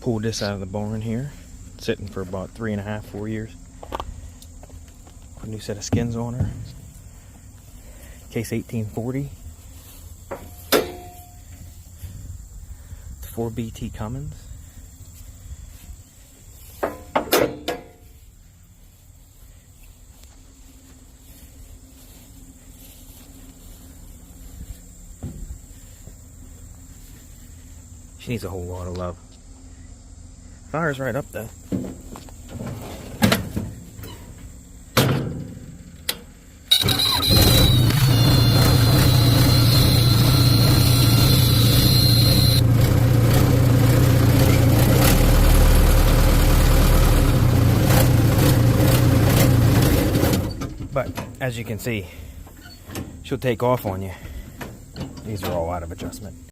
Pulled this out of the barn here, sitting for about 3.5, 4 years. Put a new set of skins on her. Case 1840. It's 4BT Cummins. She needs a whole lot of love. Fire's right up though. But as you can see, she'll take off on you. These are all out of adjustment.